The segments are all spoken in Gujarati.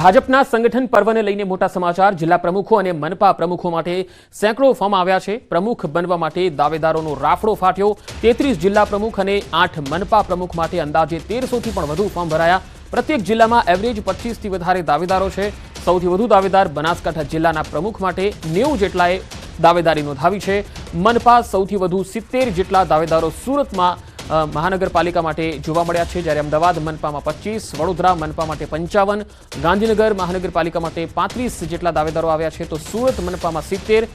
ભાજપના સંગઠન પર્વને લઈને મોટા સમાચાર। જિલ્લા પ્રમુખો અને મનપા પ્રમુખો માટે સેંકડો ફોર્મ આવ્યા છે। પ્રમુખ બનવા માટે દાવેદારોનો રાફડો ફાટ્યો। 33 જિલ્લા પ્રમુખ અને 8 મનપા પ્રમુખ માટે અંદાજે 1300 થી પણ વધુ ફોર્મ ભરાયા। પ્રત્યેક જિલ્લામાં એવરેજ 25 થી વધારે દાવેદારો છે। સૌથી વધુ દાવેદાર બનાસકાંઠા જિલ્લાના પ્રમુખ માટે 90 જેટલાએ દાવેદારી નોંધાવી છે। મનપા સૌથી વધુ 70 જેટલા દાવેદારો સુરતમાં મહાનગરપાલિકા માટે જોવા મળ્યા છે, જ્યારે અમદાવાદ મનપામાં 25, વડોદરા મનપા માટે 55, ગાંધીનગર મહાનગરપાલિકા માટે 35 જેટલા દાવેદારો આવ્યા છે, તો સુરત મનપામાં 70,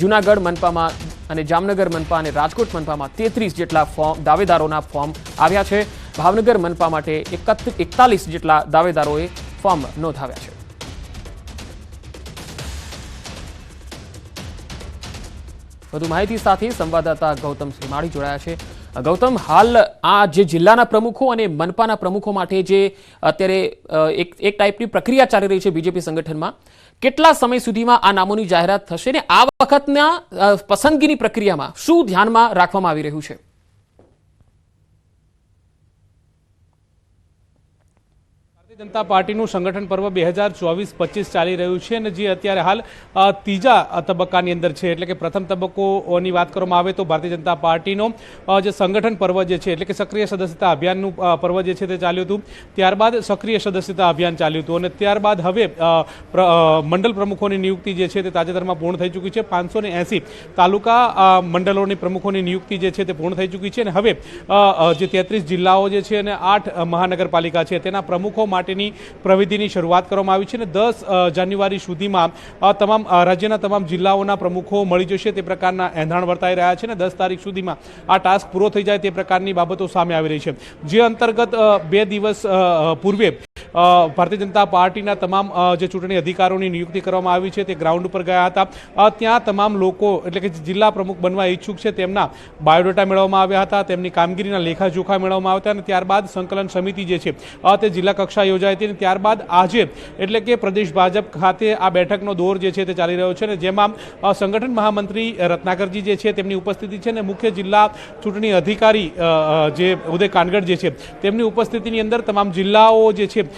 જૂનાગઢ મનપામાં અને જામનગર મનપા અને રાજકોટ મનપામાં 33 જેટલા દાવેદારોના ફોર્મ આવ્યા છે। ભાવનગર મનપા માટે 41 જેટલા દાવેદારોએ ફોર્મ નોંધાવ્યા છે। વધુ માહિતી સાથે સંવાદદાતા ગૌતમ શ્રીમાળી જોડાયા છે। ગૌતમ, હાલ આ જે જિલ્લાના પ્રમુખો અને મનપાના પ્રમુખો માટે જે અત્યારે એક ટાઈપની પ્રક્રિયા ચાલી રહી છે બીજેપી સંગઠનમાં, કેટલા સમય સુધીમાં આ નામોની જાહેરાત થશે ને આ વખતના પસંદગીની પ્રક્રિયામાં શું ધ્યાનમાં રાખવામાં આવી રહ્યું છે? ભારતીય જનતા પાર્ટીનું સંગઠન પર્વ 2024-25 ચાલી રહ્યું છે અને જે અત્યારે હાલ ત્રીજા તબક્કાની અંદર છે, એટલે કે પ્રથમ તબક્કોની વાત કરવામાં આવે તો ભારતીય જનતા પાર્ટીનો જે સંગઠન પર્વ જે છે, એટલે કે સક્રિય સદસ્યતા અભિયાનનું પર્વ જે છે તે ચાલ્યું હતું। ત્યારબાદ સક્રિય સદસ્યતા અભિયાન ચાલ્યું હતું અને ત્યારબાદ હવે મંડળ પ્રમુખોની નિયુક્તિ જે છે તે તાજેતરમાં પૂર્ણ થઈ ચૂકી છે। 580 તાલુકા મંડળોની પ્રમુખોની નિયુક્તિ જે છે તે પૂર્ણ થઈ ચૂકી છે અને હવે જે 33 જિલ્લાઓ જે છે અને 8 મહાનગરપાલિકા છે તેના પ્રમુખો માટેની પ્રવિધિની શરૂઆત કરવામાં આવી છે અને 10 જાન્યુઆરી સુધીમાં રાજ્યના તમામ જિલ્લાઓના પ્રમુખો મળી જશે તે પ્રકારના એંધાણ વર્તાઈ રહ્યા છે અને 10 તારીખ સુધીમાં આ ટાસ્ક પૂરો થઈ જાય તે પ્રકારની બાબતો સામે આવી રહી છે। જે અંતર્ગત 2 દિવસ પૂર્વે ભારતીય જનતા પાર્ટીના તમામ જે ચૂંટણી અધિકારીઓની નિયુક્તિ કરવામાં આવી છે તે ગ્રાઉન્ડ ઉપર ગયા હતા। ત્યાં તમામ લોકો એટલે કે જિલ્લા પ્રમુખ બનવા ઈચ્છુક છે તેમના બાયોડેટા મેળવવામાં આવ્યા હતા, તેમની કામગીરીના લેખાજોખા મેળવવામાં આવ્યા હતા અને ત્યારબાદ સંકલન સમિતિ જે છે તે જિલ્લા કક્ષાએ યોજાઈ હતી અને ત્યારબાદ આજે એટલે કે પ્રદેશ ભાજપ ખાતે આ બેઠકનો દોર જે છે તે ચાલી રહ્યો છે અને જેમાં સંગઠન મહામંત્રી રત્નાકરજી જે છે તેમની ઉપસ્થિતિ છે અને મુખ્ય જિલ્લા ચૂંટણી અધિકારી જે ઉદય કાનગડ જે છે તેમની ઉપસ્થિતિની અંદર તમામ જિલ્લાઓ જે છે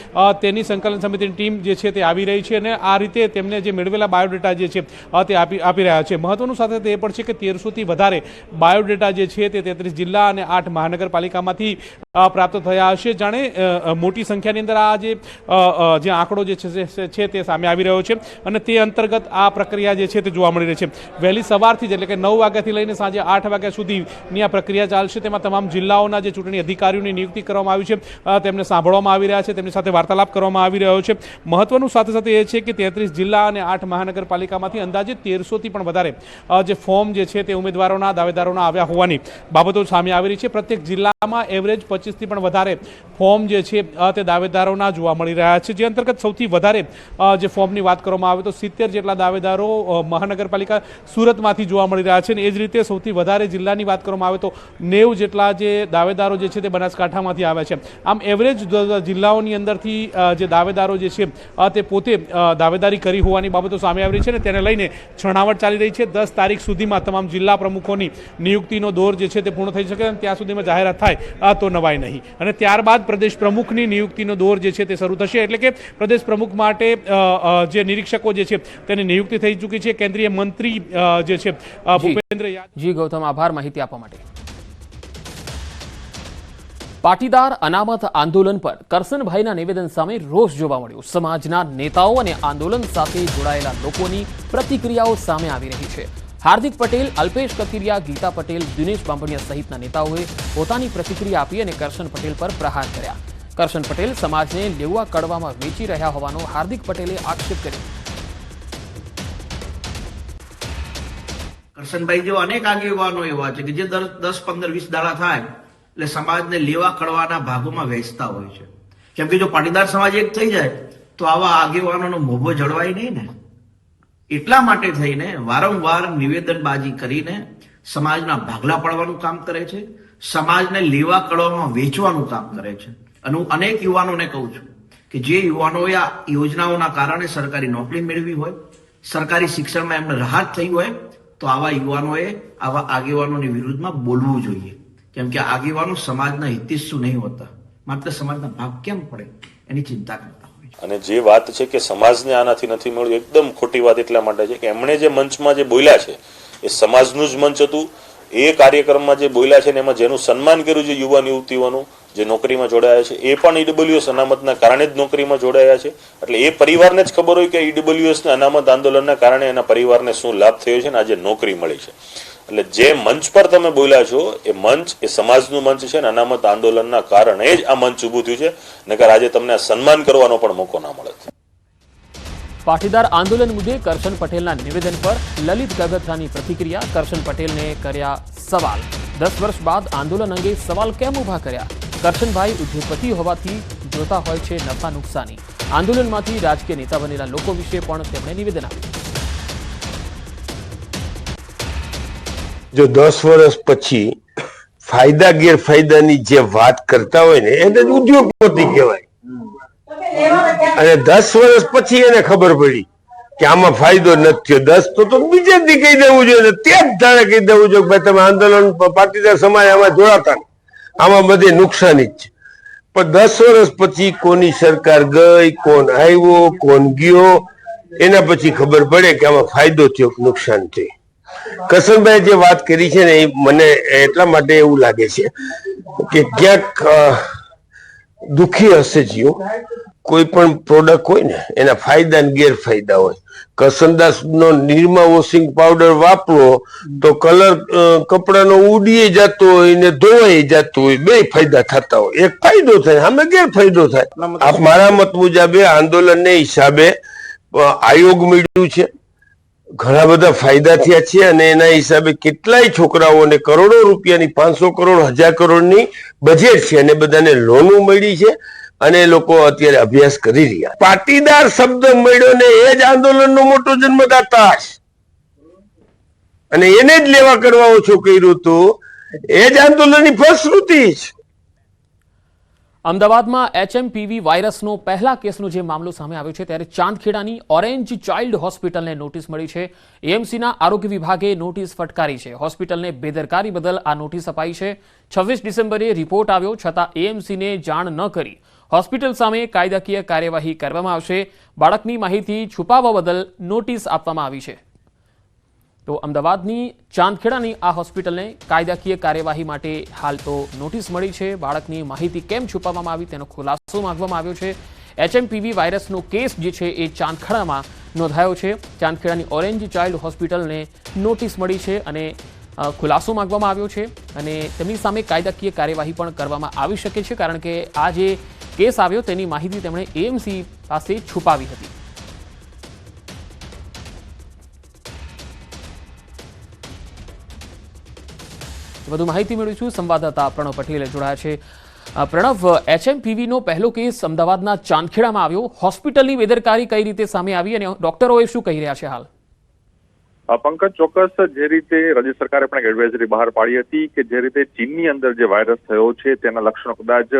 તેની સંકલન સમિતિની ટીમ જે છે તે આવી રહી છે અને આ રીતે તેમને જે મેળવેલા બાયોડેટા જે છે તે આપી રહ્યા છે। મહત્વનું સાથે તે એ પણ છે કે 1300 થી વધારે બાયોડેટા જે છે તે 33 જિલ્લા અને 8 મહાનગરપાલિકામાંથી પ્રાપ્ત થયા હશે। જાણે મોટી સંખ્યાની અંદર આ જે આંકડો જે છે તે સામે આવી રહ્યો છે અને તે અંતર્ગત આ પ્રક્રિયા જે છે તે જોવા મળી રહી છે। વહેલી સવારથી જ એટલે કે 9 વાગ્યાથી લઈને સાંજે 8 વાગ્યા સુધીની આ પ્રક્રિયા ચાલશે। તેમાં તમામ જિલ્લાઓના જે ચૂંટણી અધિકારીઓની નિયુક્તિ કરવામાં આવી છે તેમને સાંભળવામાં આવી રહ્યા છે, તેમની સાથે વાર્તાલાપ કરવામાં આવી રહ્યો છે। મહત્વનું સાથે સાથે એ છે કે 33 જિલ્લા અને 8 મહાનગરપાલિકામાંથી અંદાજે 1300 થી પણ વધારે જે ફોર્મ જે છે તે ઉમેદવારોના દાવેદારોના આવ્યા હોવાની બાબતો સામે આવી રહી છે। પ્રત્યેક જિલ્લામાં એવરેજ 25 થી પણ વધારે ફોર્મ જે છે તે દાવેદારોના જોવા મળી રહ્યા છે। જે અંતર્ગત સૌથી વધારે જે ફોર્મની વાત કરવામાં આવે તો 70 જેટલા દાવેદારો મહાનગરપાલિકા સુરતમાંથી જોવા મળી રહ્યા છે અને એ જ રીતે સૌથી વધારે જિલ્લાની વાત કરવામાં આવે તો 90 જેટલા જે દાવેદારો જે છે તે બનાસકાંઠામાંથી આવ્યા છે। આમ એવરેજ જિલ્લાઓની અંદરથી જે દાવેદારો જે છે તે પોતે દાવેદારી કરી હોવાની બાબતો સામે આવી રહી છે અને તેને લઈને છણાવટ ચાલી રહી છે। 10 તારીખ સુધીમાં તમામ જિલ્લા પ્રમુખોની નિયુક્તિનો દોર જે છે તે પૂર્ણ થઈ શકે અને ત્યાં સુધીમાં જાહેરાત થાય તો નવાય નહીં અને ત્યારબાદ પ્રદેશ પ્રમુખની નિયુક્તિનો દોર જે છે તે શરૂ થશે। એટલે કે પ્રદેશ પ્રમુખ માટે જે નિરીક્ષકો જે છે તેની નિયુક્તિ થઈ ચૂકી છે। કેન્દ્રીય મંત્રી જે છે ભૂપેન્દ્ર યાદવ। જી ગૌતમ, આભાર માહિતી આપવા માટે। પાટીદાર અનામત આંદોલન પર કરસનભાઈના નિવેદન સામે રોષ જોવા મળ્યો। સમાજના નેતાઓ અને આંદોલન સાથે જોડાયેલા લોકોની પ્રતિક્રિયાઓ સામે આવી રહી છે। હાર્દિક પટેલ, અલ્પેશ કથિરિયા, ગીતા પટેલ, દિનેશ બાંભણિયા સહિતના નેતાઓએ પોતાની પ્રતિક્રિયા આપી અને કરશન પટેલ પર પ્રહાર કર્યા। કરશન પટેલ સમાજને લેવા કડવામાં વેચી રહ્યા હોવાનો હાર્દિક પટેલે આક્ષેપ કર્યો। કરશનભાઈ જેવા અનેક આગેવાનો એવા છે કે જે 10, 15, 20 દાડા થાય એટલે સમાજને લેવા કડવાના ભાગોમાં વહેંચતા હોય છે। કેમ કે જો પાટીદાર સમાજ એક થઈ જાય તો આવા આગેવાનોનો મોભો જળવાય નહીં ને, એટલા માટે થઈને વારંવાર નિવેદનબાજી કરીને સમાજના ભાગલા પાડવાનું કામ કરે છે, સમાજને લેવા કડવામાં વેચવાનું કામ કરે છે। અને હું અનેક યુવાનોને કહું છું કે જે યુવાનોએ આ યોજનાઓના કારણે સરકારી નોકરી મેળવી હોય, સરકારી શિક્ષણમાં એમને રાહત થઈ હોય, તો આવા યુવાનોએ આવા આગેવાનોની વિરુદ્ધમાં બોલવું જોઈએ। કેમ કે આગેવાનો સમાજના હિતેચ્છુ નહીં હોતા, માત્ર સમાજના ભાગ કેમ પડે એની ચિંતા કરતા હોય છે। અને જે વાત છે કે સમાજને આનાથી નથી મળ્યું, એકદમ ખોટી વાત એટલા માટે છે કે એમણે જે મંચમાં જે બોલ્યા છે એ સમાજનું જ મંચ હતું. એ કાર્યક્રમમાં જે બોલ્યા છે ને એમાં જેનું સન્માન કર્યું છે યુવાન યુવતીઓનું જે નોકરીમાં જોડાયા છે એ પણ ઈડબ્લ્યુએસ અનામતના કારણે જ નોકરીમાં જોડાયા છે. એટલે એ પરિવારને જ ખબર હોય કે ઈડબ્લ્યુએસના અનામત આંદોલનના કારણે એના પરિવારને શું લાભ થયો છે ને આજે નોકરી મળી છે. એટલે જે મંચ પર તમે બોલ્યા છો એ મંચ એ સમાજનું મંચ છે ને અનામત આંદોલનના કારણે જ આ મંચ ઊભું થયું છે. નકર આજે તમને આ સન્માન કરવાનો પણ મોકો ના મળે. પાટીદાર આંદોલન મુદ્દે કરશન પટેલના નિવેદન પર લલિત ગગથરાની પ્રતિક્રિયા. કરશન પટેલને કર્યા સવાલ. 10 વર્ષ બાદ આંદોલન અંગે સવાલ કેમ ઉભા કર્યા? કરશનભાઈ ઉદ્યોગપતિ હોવાથી જોતા હોય છે નફા નુકસાની. આંદોલનમાંથી રાજકીય નેતા બનેલા લોકો વિશે પણ તેમણે નિવેદન આપ્યું. જો 10 વર્ષ પછી ફાયદા ગેરફાયદાની જે વાત કરતા હોય ને એને જ ઉદ્યોગપતિ કહેવાય. અને 10 વર્ષ પછી એને ખબર પડી કે આમાં ફાયદો નથી થયો. 10 તો બીજે દી કહી દેવું જોઈએ, તે જ ધારે કહી દેવું જોઈએ ભાઈ તમે આંદોલન પાટીદાર સમાજ આમાં જોડાતા, આમાં બધી નુકસાની જ છે. પણ 10 વર્ષ પછી કોની સરકાર ગઈ, કોણ આવ્યો, કોણ ગયો, એના પછી ખબર પડે કે આમાં ફાયદો થયો કે નુકસાન થયું. કરશનભાઈ જે વાત કરી છે ને એ મને એટલા માટે એવું લાગે છે કે ક્યાંક દુઃખી હશે જીવ. કોઈ પણ પ્રોડક્ટ હોય ને એના ફાયદા ને ગેરફાયદા હોય. કરશનદાસ નો નિરમા વોશિંગ પાવડર વાપરો તો કલર કપડાનો ઉડી જતો હોય ને ધોવાઈ જતો હોય, બે ફાયદા થતા હોય. એક ફાયદો થાય, સામે ગેરફાયદો થાય. આપ મારા મત મુજબ આંદોલનને હિસાબે આયોગ મળ્યું છે, ઘણા બધા ફાયદા થયા છે અને એના હિસાબે કેટલાય છોકરાઓને કરોડો રૂપિયાની 500 કરોડ 1000 કરોડની બજેટ છે અને બધાને લોનો મળી છે અને એ લોકો અત્યારે અભ્યાસ કરી રહ્યા. પાટીદાર શબ્દ મળ્યો ને એ જ આંદોલનનો મોટો જન્મદાતા છે અને એને જ લેવા કરવા ઓછું કર્યું હતું. એ જ આંદોલનની ફલશ્રુતિ છે. અમદાવાદમાં HMPV વાયરસનો પહેલા કેસનો જે મામલો સામે આવ્યો છે ત્યારે ચાંદખેડાની ઓરેન્જ ચાઇલ્ડ હોસ્પિટલને નોટિસ મળી છે. એએમસીના આરોગ્ય વિભાગે નોટિસ ફટકારી છે. હોસ્પિટલને બેદરકારી બદલ આ નોટિસ અપાઈ છે. 26 ડિસેમ્બરે રિપોર્ટ આવ્યો છતાં એએમસીને જાણ ન કરી હોસ્પિટલ સામે કાયદાકીય કાર્યવાહી કરવામાં આવશે. બાળકની માહિતી છુપાવવા બદલ નોટિસ આપવામાં આવી છે. તો અમદાવાદની ચાંદખેડાની આ હોસ્પિટલને કાયદાકીય કાર્યવાહી માટે હાલ તો નોટિસ મળી છે. બાળકની માહિતી કેમ છુપાવવામાં આવી તેનો ખુલાસો માંગવામાં આવ્યો છે. HMPV વાયરસનો કેસ જે છે એ ચાંદખેડામાં નોંધાયો છે. ચાંદખેડાની ઓરેન્જ ચાઇલ્ડ હોસ્પિટલને નોટિસ મળી છે અને ખુલાસો માંગવામાં આવ્યો છે અને તેમની સામે કાયદાકીય કાર્યવાહી પણ કરવામાં આવી શકે છે કારણ કે આ જે કેસ આવ્યો તેની માહિતી તેમણે એએમસી પાસે છુપાવી હતી. વધુ માહિતી મેળવીશું. સંવાદદાતા પ્રણવ પટેલે જોડાયા છે. પ્રણવ, HMPV નો પહેલો કેસ અમદાવાદના ચાંદખેડામાં આવ્યો. હોસ્પિટલની બેદરકારી કઈ રીતે સામે આવી અને ડોક્ટરોએ શું કહી રહ્યા છે હાલ? પંકજ, ચોક્કસ જે રીતે રાજ્ય સરકારે પણ એક એડવાઇઝરી બહાર પાડી હતી કે જે રીતે ચીનની અંદર જે વાયરસ થયો છે તેના લક્ષણો કદાચ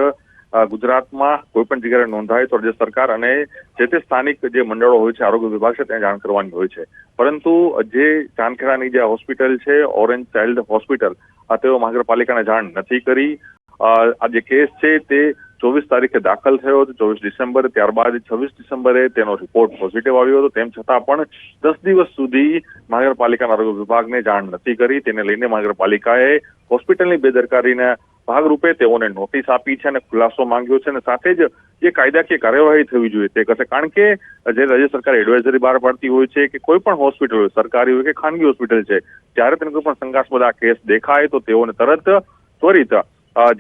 ગુજરાતમાં કોઈ પણ જગ્યાએ નોંધાય તો રાજ્ય સરકાર અને જે તે સ્થાનિક જે મંડળો હોય છે, આરોગ્ય વિભાગ છે, ત્યાં જાણ કરવાની હોય છે. પરંતુ જે ચાંદખેડાની જે હોસ્પિટલ છે ઓરેન્જ ચાઇલ્ડ હોસ્પિટલ, તેઓ મહાનગરપાલિકાને જાણ નથી કરી. આ જે કેસ છે તે 24 તારીખે દાખલ થયો હતો, 24 ડિસેમ્બરે. ત્યારબાદ 26 ડિસેમ્બરે તેનો રિપોર્ટ પોઝિટિવ આવ્યો હતો. તેમ છતાં પણ 10 દિવસ સુધી મહાનગરપાલિકાના આરોગ્ય વિભાગને જાણ નથી કરી. તેને લઈને મહાનગરપાલિકાએ હોસ્પિટલની બેદરકારીના ભાગરૂપે તેઓને નોટિસ આપી છે અને ખુલાસો માંગ્યો છે અને સાથે જ જે કાયદાકીય કાર્યવાહી થવી જોઈએ તે કરશે. કારણ કે જે રાજ્ય સરકાર એડવાઇઝરી બહાર પાડતી હોય છે કે કોઈ પણ હોસ્પિટલ હોય, સરકારી હોય કે ખાનગી હોસ્પિટલ છે, ત્યારે તેને કોઈ પણ શંકાસ્પદ આ કેસ દેખાય તો તેઓને તરત ત્વરિત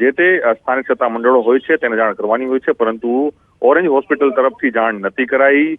જે તે સ્થાનિક સત્તા મંડળો હોય છે તેને જાણ કરવાની હોય છે. પરંતુ ઓરેન્જ હોસ્પિટલ તરફથી જાણ નથી કરાઈ.